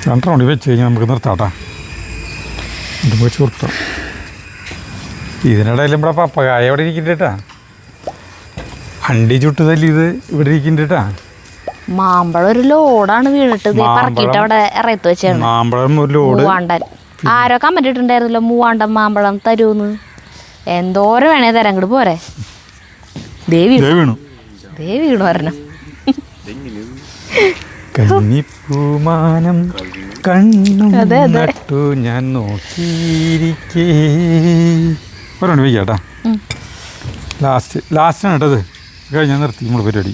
2 റൗണ്ട് വെച്ച് കഴിഞ്ഞാൽ നമുക്ക് നിർത്താട്ടാ. ഇത് പോയി ചുരുട്ടാം. ഇതിനിടയിൽ ഇവിടെ പപ്പകായ ഇവിടെ ഇരിക്കണ്ടേട്ടാ. അണ്ടി ചുട്ട് തല്ലി ഇത് ഇവിടെ ഇരിക്കണ്ടേട്ടാ.
മാമ്പഴം ഒരു ലോഡാണ് വീണിട്ട് പറക്കിട്ട് അവിടെ ഇറയത്ത് വെച്ചാണ്.
മാമ്പഴം ഒരു ലോഡ്.
മൂവാണ്ടൻ ആരോ കമന്റ് ഇട്ടുണ്ടായിരുന്നല്ലോ, മൂവാണ്ടൻ മാമ്പഴം തരൂന്ന്. എന്തോരം വേണേ തരാം, അങ്ങോട്ട് പോരെ. ദേവി
വീണു
പറഞ്ഞു.
കന്നിപ്പൂമാനം കണ്ണും നട്ടു ഞാൻ നോക്കിയിരിക്കേ. ഒരെണ്ണം വയ്ക്കാട്ടാ. ലാസ്റ്റാണ് കേട്ടത്. കഴിഞ്ഞാൽ നിർത്തി നമ്മൾ പരിപാടി.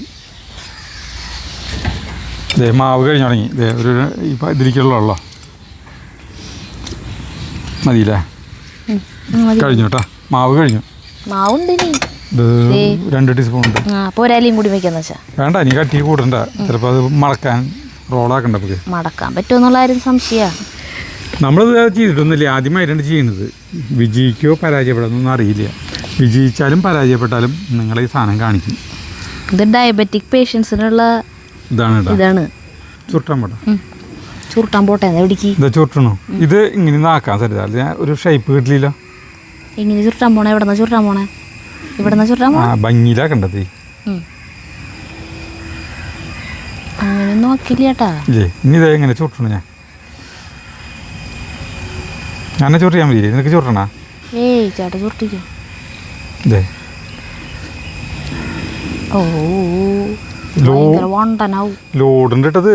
ദേ മാവ് കഴിഞ്ഞു തുടങ്ങി. ദേ ഒരു ഇതിലേക്കുള്ള മതിയില്ലേ? കഴിഞ്ഞു കേട്ടാ. മാവ് കഴിഞ്ഞു.
മാവുണ്ട്
ഇത് 2 ടീസ്പൂൺ ഉണ്ട്.
പോരാലിയും കൂടി വെക്കാന്ന് വെച്ചാ
വേണ്ട, നീ കട്ടി കൂടണ്ട. ചിലപ്പോൾ അത് മടക്കാൻ റോളാക്കണ്ട. നമുക്ക്
മടക്കാൻ പറ്റുമെന്നുള്ള കാര്യം സംശയമാണ്.
നമ്മളിത് ചെയ്തിട്ടൊന്നുമില്ല, ആദ്യമായിട്ടാണ് ചെയ്യുന്നത്. വിജയിക്കോ പരാജയപ്പെടാമെന്നൊന്നും അറിയില്ല. വിജയിച്ചാലും പരാജയപ്പെട്ടാലും നിങ്ങളെ ഈ സാധനം കാണിക്കും.
ഇത് ഡയബറ്റിക് പേഷ്യൻസിനുള്ള ഇതാണ്.
ചുരുട്ടാൻ പോട്ടെ.
ചുരുട്ടാൻ പോട്ടെ. എവിടേക്ക്
ഇതാ ചുരുട്ടണോ? ഇത് ഇങ്ങനെ ആക്കാൻ സാധ്യത. ഒരു ഷേപ്പ് കിട്ടില്ല.
ഇങ്ങനെ ചുരുട്ടാൻ പോണേ? എവിടെന്നാ ചുരുട്ടാൻ പോണേ? ഇവിടെന്നാ ചുരുട്ടാൻ പോണേ?
ഭംഗിയിലാക്കണ്ടത്.
അങ്ങനെ നോക്കില്ല ചേട്ടാ.
ഇല്ലേ, ഇനി ഇതാ എങ്ങനെ ചുരുട്ടണോ? ഞാൻ ചുരുട്ടിയാൽ മതി. നിനക്ക് ചുരുട്ടണ?
ഏയ് ചേട്ടാ ചുരുട്ടിക്കോ.
ഇതേ
ഓ വണ്ടനാവും.
ലോഡുണ്ട് ഇട്ടത്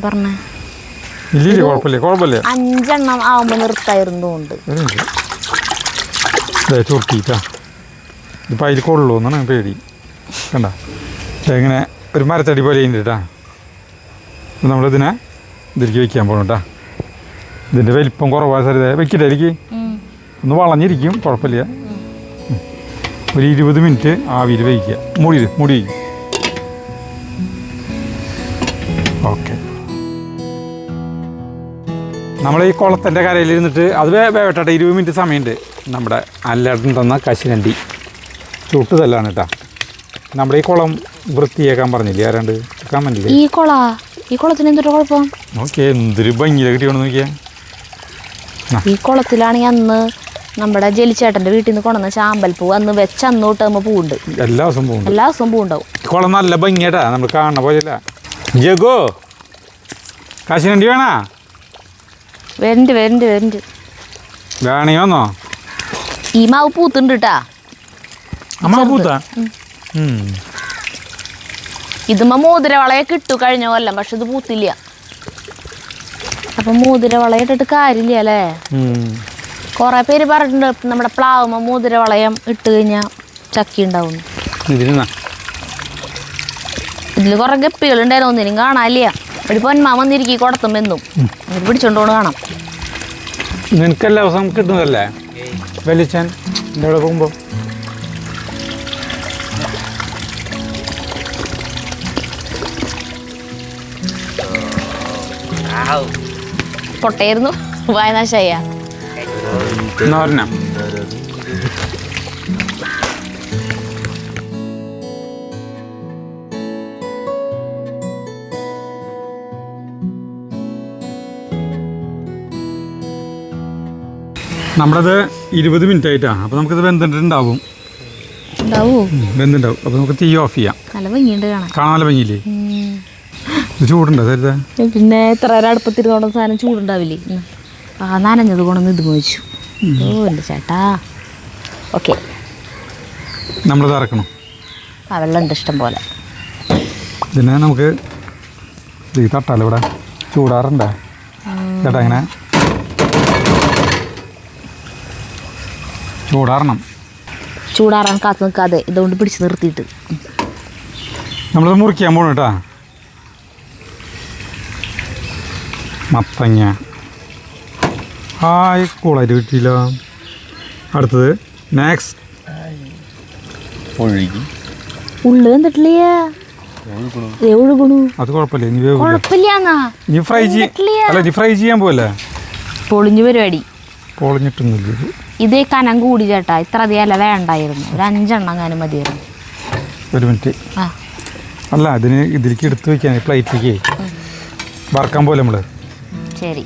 പറഞ്ഞേ.
ഇല്ല കുഴപ്പമില്ല.
5 എണ്ണം ആവുമ്പോ നിർത്തായിരുന്നുണ്ട്.
ചുരുട്ടിട്ടാ. ഇതിപ്പോൾ അതിൽ കൊള്ളൂ എന്നാണ് പേടി. കണ്ട ഇങ്ങനെ ഒരു മരത്തടി പോലെ കഴിഞ്ഞിട്ടാ. നമ്മളിതിനെ ഇതിലേക്ക് വയ്ക്കാൻ പോകണം കേട്ടാ. ഇതിൻ്റെ വലിപ്പം കുറവായ സാധ്യത വെക്കില്ല. എനിക്ക് ഒന്ന് വളഞ്ഞിരിക്കും, കുഴപ്പമില്ല. ഒരു 20 മിനിറ്റ് ആവിയിൽ വയ്ക്കുക. മൂടി വയ്ക്കും. ഓക്കെ. നമ്മൾ ഈ കുളത്തിൻ്റെ കരയിലിരുന്നിട്ട് അത് വേവട്ടെ. 20 മിനിറ്റ് സമയമുണ്ട്. നമ്മുടെ അല്ലേട്ടൻ തന്ന കശുവണ്ടി ചുട്ടുതല്ലാണ് കേട്ടോ. നമ്മുടെ ഈ കുളം വൃത്തിയാക്കാൻ പറഞ്ഞില്ലേ ആരാണ്ട് കമന്റില്?
ഈ കുളത്തിന് എന്തൊരു കുഴപ്പം?
നോക്കിയേ എന്തൊരു ഭംഗിയില കിട്ടിയോന്ന് നോക്കിയാ.
ഈ കുളത്തിലാണെങ്കിൽ അന്ന് നമ്മുടെ ജലിച്ചേട്ടൻ്റെ വീട്ടിൽ നിന്ന് കൊണ്ടുവന്ന ചാമ്പൽപ്പൂ അന്ന് അന്ന് തൊട്ട് നമ്മൾ പൂവുണ്ട്.
എല്ലാ ദിവസവും
പൂവുണ്ടാവും.
കുളം നല്ല ഭംഗിയാട്ടാ, നമ്മൾ കാണുന്ന പോലെയല്ല. ജഗോ കശുവണ്ടി വേണോ?
വരണ്ട്
വേണയോന്നോ?
ഈ മാവ് പൂത്തുണ്ട് കേട്ടാ. ഇതുമ്മ മോതിരവളയൊക്കെ ഇട്ടു കഴിഞ്ഞ കൊല്ലം, പക്ഷെ ഇത് പൂത്തില്ല. അപ്പൊ മോതിരവള ഇട്ടിട്ട് കാര്യമില്ല അല്ലേ? കൊറേ പേര് പറഞ്ഞിട്ടുണ്ട് നമ്മുടെ പ്ലാവുമ്മ മോതിരവളയം ഇട്ട് കഴിഞ്ഞാൽ ചക്കി ഉണ്ടാവും. ഇതില് കുറെ ഗപ്പികളുണ്ടായിരുന്നു, ഒന്നിനും കാണാനില്ല. ഒരു പൊന്മാ വന്നിരിക്കും കുടത്തും എന്നും എന്നിട്ട് പിടിച്ചോണ്ടോണ്ട് കാണാം.
നിനക്കെല്ലാ ദിവസം കിട്ടുന്നതല്ലേ വലിച്ചാൻ ഇവിടെ പോകുമ്പോ?
പൊട്ടയായിരുന്നു വായനാശായ.
നമ്മളത് 20 മിനിറ്റ് ആയിട്ടാണ്. അപ്പോൾ നമുക്കിത് വെന്തിട്ടുണ്ടാവും. വെന്തുണ്ടാവും. അപ്പോൾ നമുക്ക് തീ ഓഫ് ചെയ്യാം.
നല്ല ഭംഗിയുണ്ട്
കാണാൻ. നല്ല ഭംഗിയില്ലേ? ചൂടുണ്ടോ സരിത?
പിന്നെ എത്ര അടുപ്പത്തിരുന്നോണ്ട സാധനം ചൂടുണ്ടാവില്ലേ? നനഞ്ഞത് കൊണ്ടൊന്ന് ഇത് വെച്ചു. ചേട്ടാ ഓക്കെ,
നമ്മളിത് ഇറക്കണം.
വെള്ളമുണ്ട് ഇഷ്ടം പോലെ.
പിന്നെ നമുക്ക് ഈ തട്ടാലോ ഇവിടെ ചൂടാറുണ്ടേ ചേട്ടാ? ഇങ്ങനെ ചൂടാറാൻ
കാത്തു നിൽക്കാതെ ഇതുകൊണ്ട് പിടിച്ച് നിർത്തിയിട്ട്
നമ്മളിത് മുറിക്കാൻ പോകണം കേട്ടാ. മത്തങ്ങ കൂളായിട്ട് കിട്ടിയില്ല. അടുത്തത് നെക്സ്റ്റ്
ഉള്ളു എന്തിട്ടില്ല. ഒഴുകണു.
അത് കുഴപ്പമില്ല, ഇനി വേവില്ല.
കുഴപ്പമില്ലാന്നാ
ഇനി ഫ്രൈ അല്ല ഇനി ഫ്രൈ ചെയ്യാൻ പോവല്ലേ.
പൊളിഞ്ഞു പരിപാടി.
പൊളിഞ്ഞിട്ടൊന്നുമില്ല ഇത്.
ഇതേ കനം കൂടി ചേട്ടാ, ഇത്ര അധികം അല്ല വേണ്ടായിരുന്നു, ഒരു 5 എണ്ണം അങ്ങനെ മതിയായിരുന്നു.
ഒരു മിനിറ്റ്.
ആ
അല്ല ഇതിലേക്ക് എടുത്ത് വെക്കാൻ പ്ലേറ്റിലേക്ക് വറക്കാൻ പോലെ നമ്മള്.
ശരി,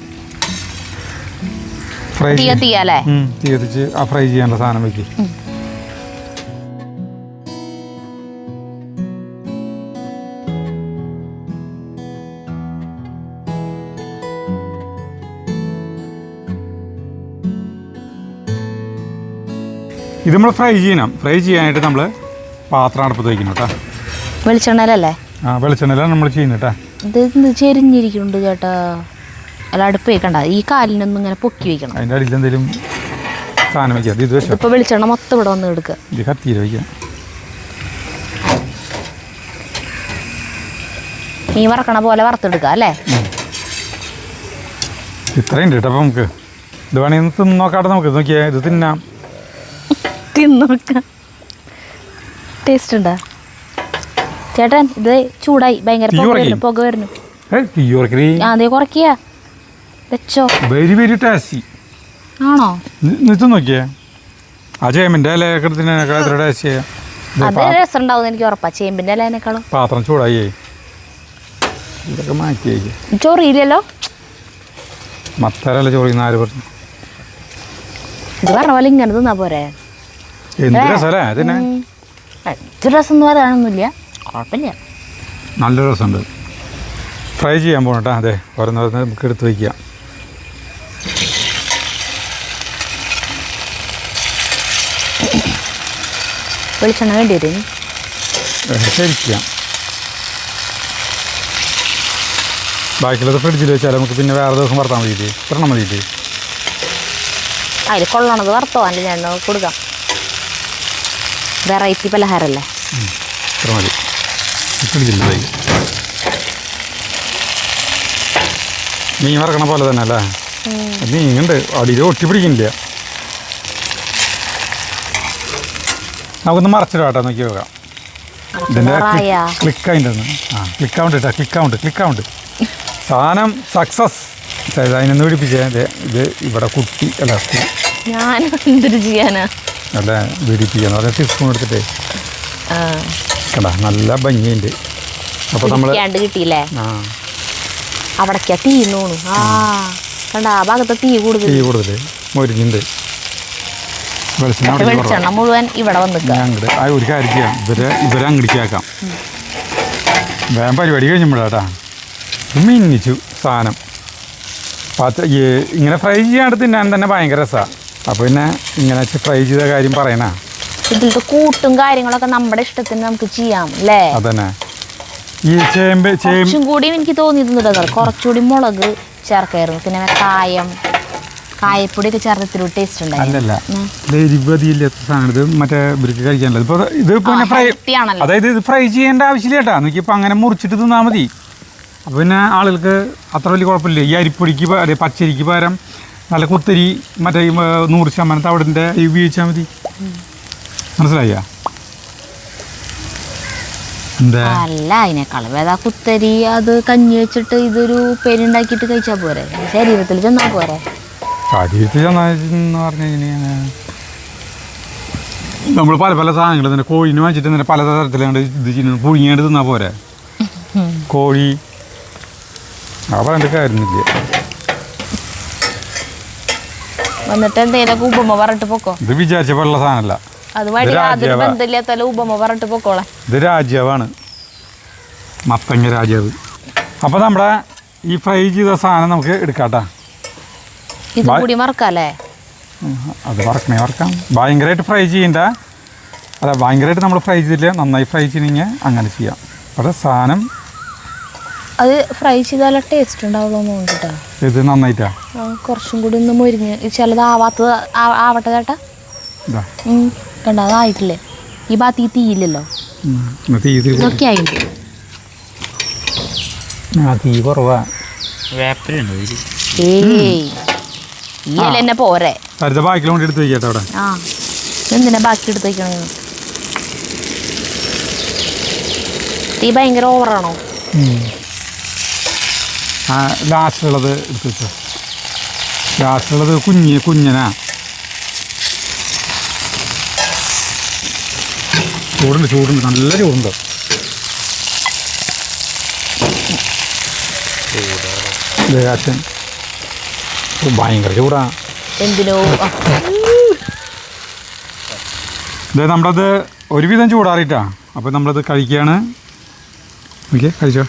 ഫ്രൈ
തീയല്ലേ?
തീ കത്തിച്ച് ആ ഫ്രൈ ചെയ്യാനുള്ള സാധനം വെക്ക്. ഇത് നമ്മൾ ഫ്രൈ ചെയ്യണം. ഫ്രൈ ചെയ്യാനായിട്ട് നമ്മൾ പാത്രം അടുപ്പത്ത് വയ്ക്കണം കേട്ടോ.
വെളിച്ചെണ്ണയിലല്ലേ?
ആ വെളിച്ചെണ്ണയിലാണ് നമ്മൾ ചെയ്യുന്നത് കേട്ടോ.
ഇത് ചെരിഞ്ഞിരിക്കുന്നുണ്ട് ചേട്ടാ. അല്ല അടുപ്പ് വെക്കണ്ട, ഈ കാലിനൊന്നും ഇങ്ങനെ പൊക്കി വെക്കണം.
അതിൻ്റെ അടിയിൽ എന്തെങ്കിലും സാധനം വയ്ക്കാം. ഇത് വെച്ചാൽ
ഇപ്പോൾ വെളിച്ചെണ്ണ മൊത്തം ഇവിടെ വന്ന് എടുക്കുക.
ഇത് കത്തിയിൽ വയ്ക്കാം.
മീൻ വറക്കണ പോലെ വറുത്തെടുക്കുക അല്ലേ?
ഇത്രയുണ്ട് കേട്ടോ. അപ്പം നമുക്ക് ഇത് വേണമെങ്കിൽ തിന്ന് നോക്കാട്ടെ. നമുക്ക് നോക്കിയാൽ ഇത് തിന്നാം.
തിന്നോക്കാം. ടേസ്റ്റ് ഉണ്ടോ ചേട്ടൻ? ഇത് ചൂടായി, ഭയങ്കര പുക വരുന്നു. അതെ, കുറയ്ക്കുക വെച്ചോ.
വെരി വെരി ടേസ്റ്റി
ആണോ?
നിത്യം നോക്കിയേ ആ ചേമ്പിൻ്റെ ഇലയൊക്കെ എത്ര ടേസ്റ്റ്.
അത് രസം ഉണ്ടാവും എനിക്ക് ഉറപ്പാ, ചേമ്പിൻ്റെ ഇലേനേക്കാളും.
പാത്രം ചൂടായി, ഇതൊക്കെ മാറ്റി
ചോറിയില്ലല്ലോ.
മത്തരല്ല ചോറിന്ന് ആര് പറഞ്ഞു?
ഇത് പറഞ്ഞ പോലെ ഇങ്ങനെ തിന്നാ പോരെ.
എന്ത് രസമല്ലേ അതിനെ.
ഇത് രസം എന്ന് പറയാനൊന്നുമില്ല, കുഴപ്പമില്ല,
നല്ല രസമുണ്ട്. ഫ്രൈ ചെയ്യാൻ പോകണം കേട്ടോ. അതെ, ഓരോന്നോരോന്ന് നമുക്ക് എടുത്ത് വയ്ക്കാം.
വെളിച്ചെണ്ണ വേണ്ടി വരും.
ശരിക്കാം. ബാക്കിയുള്ളത് ഫ്രിഡ്ജിൽ വെച്ചാൽ നമുക്ക് പിന്നെ വേറെ ദിവസം വറുത്താൽ മതിയിട്ട്. ഇത്രണ്ണം മതിയിട്ട്.
അതിൽ കൊള്ളണത് വറുത്തോ, അല്ല ഞാൻ കൊടുക്കാം. വെറൈറ്റി പലഹാരമല്ലേ.
ഇത്ര മതി. ഫ്രിഡ്ജിൽ വയ്ക്കും. മീൻ വറക്കണ പോലെ തന്നെ അല്ലേ. മീനുണ്ട് അടിയിൽ ഒട്ടി പിടിക്കുന്നില്ല. നമുക്കൊന്ന് മറച്ചിടാം കേട്ടോ. നോക്കി നോക്കാം. ഇതിൻ്റെ ക്ലിക്കായിട്ട് ക്ലിക്കാവുണ്ട് കേട്ടോ. ക്ലിക്കാവുണ്ട്. സാധനം സക്സസ്. അതിനൊന്ന് പിടിപ്പിച്ചേ. ഇത് ഇവിടെ കുട്ടി അല്ല
ഞാൻ എന്തൊരു ചെയ്യാനാ
അല്ല പിടിപ്പിക്കാന്ന് പറഞ്ഞാൽ ടീസ്പൂൺ എടുത്തിട്ടേ കണ്ടാ നല്ല ഭംഗിയുണ്ട്. അപ്പോൾ നമ്മൾ
കിട്ടിയില്ലേ?
ആ
അവിടേക്കാ തീ തോന്നു. ആ കണ്ട, ആ ഭാഗത്ത് തീ കൂടുതൽ
മൊരിഞ്ഞുണ്ട്.
വെളിച്ചെണ്ണ മുഴുവൻ ഇവിടെ വന്നിട്ട്
അങ്ങോട്ട് ആ ഒരു കാര്യം ചെയ്യാം. ഇവരെ അങ്ങടിക്കാക്കാം. വേഗം പരിപാടി കഴിഞ്ഞപ്പോഴാട്ടാ മിന്നിച്ചു സാധനം. ഇങ്ങനെ ഫ്രൈ ചെയ്യാണ്ട് തിന്നാൻ തന്നെ ഭയങ്കര രസമാണ്. അപ്പോൾ പിന്നെ ഇങ്ങനെ ഫ്രൈ ചെയ്ത കാര്യം പറയണ.
ഇതിലത്തെ കൂട്ടും കാര്യങ്ങളൊക്കെ നമ്മുടെ ഇഷ്ടത്തിന് നമുക്ക് ചെയ്യാം അല്ലേ?
അതന്നെ. ഈ കുറച്ചും
കൂടി എനിക്ക് തോന്നിയിരുന്നത് കുറച്ചുകൂടി മുളക് ചേർക്കായിരുന്നു. പിന്നെ കായപ്പൊടി ഒക്കെ ചേർത്തിട്ട് ടേസ്റ്റ് ഉണ്ടായി.
അല്ലല്ല, എരിവതിയില്ലാത്ത സാധനം. ഇത് മറ്റേ ഇവർക്ക് കഴിക്കാനുള്ളത്. ഇപ്പോൾ ഇത് പിന്നെ ഫ്രൈ, അതായത് ഇത് ഫ്രൈ ചെയ്യേണ്ട ആവശ്യമില്ല കേട്ടോ. നോക്കിയപ്പോൾ അങ്ങനെ മുറിച്ചിട്ട് തിന്നാൽ മതി. അപ്പോൾ പിന്നെ ആളുകൾക്ക് അത്ര വലിയ കുഴപ്പമില്ല. ഈ അരിപ്പൊടിക്ക് പച്ചരിക്ക് പകരം നല്ല കുത്തരി മറ്റേ 100% തവിടിൻ്റെ ഉപയോഗിച്ചാൽ മതി. മനസ്സിലായ?
അല്ല, അതിനേക്കാളും വേദ കുത്തരി അത് കഞ്ഞി വെച്ചിട്ട് ഇതൊരു പേരുണ്ടാക്കിയിട്ട് കഴിച്ചാൽ പോരെ, ശരീരത്തിൽ ചെന്നാൽ പോരെ.
ശരീരത്തിൽ ചെന്ന് പറഞ്ഞു കഴിഞ്ഞാൽ നമ്മൾ പല സാധനങ്ങൾ തന്നെ കോഴിനെ വാങ്ങിച്ചിട്ട് തന്നെ പല തരത്തിലാണ് ഇത് ചെയ്യുന്നത്. പുഴുങ്ങിയാണ്ട് തിന്നാൽ പോരെ. കോഴി ആ പറയേണ്ട കാര്യമൊന്നുമില്ല.
വന്നിട്ട് എന്തെങ്കിലും ഉപമ പറഞ്ഞിട്ട് പൊക്കോ.
ഇത് വിചാരിച്ച പോലുള്ള സാധനമല്ല.
അത് ബന്ധമില്ലാത്ത ഉപമ പറഞ്ഞിട്ട് പൊക്കോളെ.
ഇത് രാജാവാണ്, മത്തങ്ങ രാജാവ്. അപ്പോൾ നമ്മുടെ ഈ ഫ്രൈ ചെയ്ത സാധനം നമുക്ക് എടുക്കാട്ടാ.
ഇത് കൂടി മറക്കാല്ലേ?
അത് വറക്കാം. ഭയങ്കരമായിട്ട് ഫ്രൈ ചെയ്യണ്ട. അല്ല, ഭയങ്കരമായിട്ട് നമ്മൾ ഫ്രൈ ചെയ്തില്ല. നന്നായി ഫ്രൈ ചെയ്യണമെങ്കിൽ അങ്ങനെ ചെയ്യാം. പക്ഷേ സാധനം
അത് ഫ്രൈ ചെയ്താലേ ടേസ്റ്റ് ഉണ്ടാവുള്ളൂ കേട്ടോ.
ഇത് നന്നായിട്ടാ
കുറച്ചും കൂടി ഒന്ന് മൊരിഞ്ഞ് ചിലത് ആവാത്തത് ആവട്ടെ ചേട്ടാ. കണ്ട, അതായിട്ടില്ലേ? ഈ ഭാഗത്ത് ഈ തീയില്ലല്ലോ. ഇതൊക്കെ ആയിട്ട്
തീ കുറവാ.
ഏയ് ഈ ഇല തന്നെ പോരെ.
ബാക്കിൽ കൊണ്ട് എടുത്ത് വയ്ക്കട്ടെ അവിടെ.
ആ എന്തിനാ ബാക്കി എടുത്ത് വയ്ക്കണത്? തീ ഭയങ്കര ഓവറാണോ?
ലാസ്റ്റിലുള്ളത് എടുത്ത് വെച്ചോ. ലാസ്റ്റിലുള്ളത് കുഞ്ഞനാ. ചൂടുണ്ട് നല്ല ചൂടുണ്ട്. അച്ഛൻ ഭയങ്കര ചൂടാ.
എന്തിനോ
ഇത് നമ്മളത് ഒരുവിധം ചൂടാറിയിട്ടാ. അപ്പോൾ നമ്മളത് കഴിക്കുകയാണ്. ഓക്കെ, കഴിച്ചോ.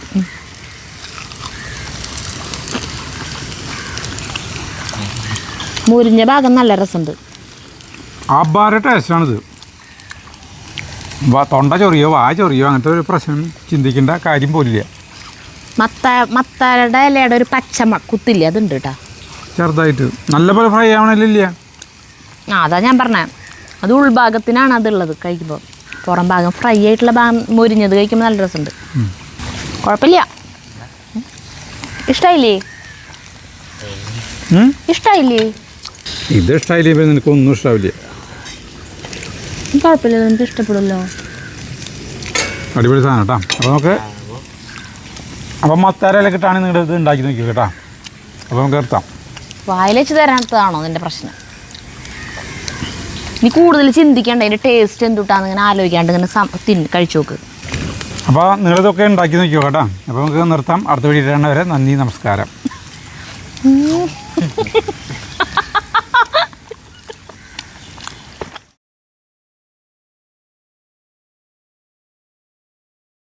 മുരിഞ്ഞ ഭാഗം നല്ല രസമുണ്ട്.
അപാര ടേസ്റ്റാണിത്. തൊണ്ട ചൊറിയോ വായ ചൊറിയോ അങ്ങനത്തെ ഒരു പ്രശ്നം ചിന്തിക്കേണ്ട കാര്യം പോലില്ല.
മത്തയുടെ ഇലയുടെ ഒരു പച്ച കുത്തില്ലേ, അതുണ്ട് കേട്ടോ
ചെറുതായിട്ട്. നല്ലപോലെ ഫ്രൈ ആവണില്ല.
അതാ ഞാൻ പറഞ്ഞേ, അത് ഉൾഭാഗത്തിനാണ് അതുള്ളത്. കഴിക്കുമ്പോൾ പുറം ഭാഗം ഫ്രൈ ആയിട്ടുള്ള ഭാഗം മുരിഞ്ഞത് കഴിക്കുമ്പോൾ നല്ല രസമുണ്ട്. കുഴപ്പമില്ല. ഇഷ്ടമായില്ലേ? ഇഷ്ടമായില്ലേ?
ഇത് ഇഷ്ടമായില്ലേ? നിനക്കൊന്നും ഇഷ്ടാവില്ല.
കുഴപ്പമില്ല, നമുക്ക് ഇഷ്ടപ്പെടുമല്ലോ.
അടിപൊളി സാധനം കേട്ടോ. അപ്പോൾ നമുക്ക് അപ്പം മത്താരയിലൊക്കെ ഇട്ടാണ് നിങ്ങളുടെ ഇത് ഉണ്ടാക്കി നോക്കി കേട്ടോ. അപ്പോൾ നമുക്ക് നിർത്താം.
വായിലേച്ച് തരാത്തതാണോ നിൻ്റെ പ്രശ്നം? നീ കൂടുതൽ ചിന്തിക്കേണ്ട, അതിൻ്റെ ടേസ്റ്റ് എന്തുട്ടാന്ന് ഇങ്ങനെ ആലോചിക്കാണ്ട് ഇങ്ങനെ കഴിച്ചു നോക്ക്.
അപ്പോൾ നിങ്ങളിതൊക്കെ ഉണ്ടാക്കി നോക്കിയോ കേട്ടോ. അപ്പോൾ നമുക്ക് നിർത്താം. അടുത്ത വീഡിയോ വരെ നന്ദി, നമസ്കാരം.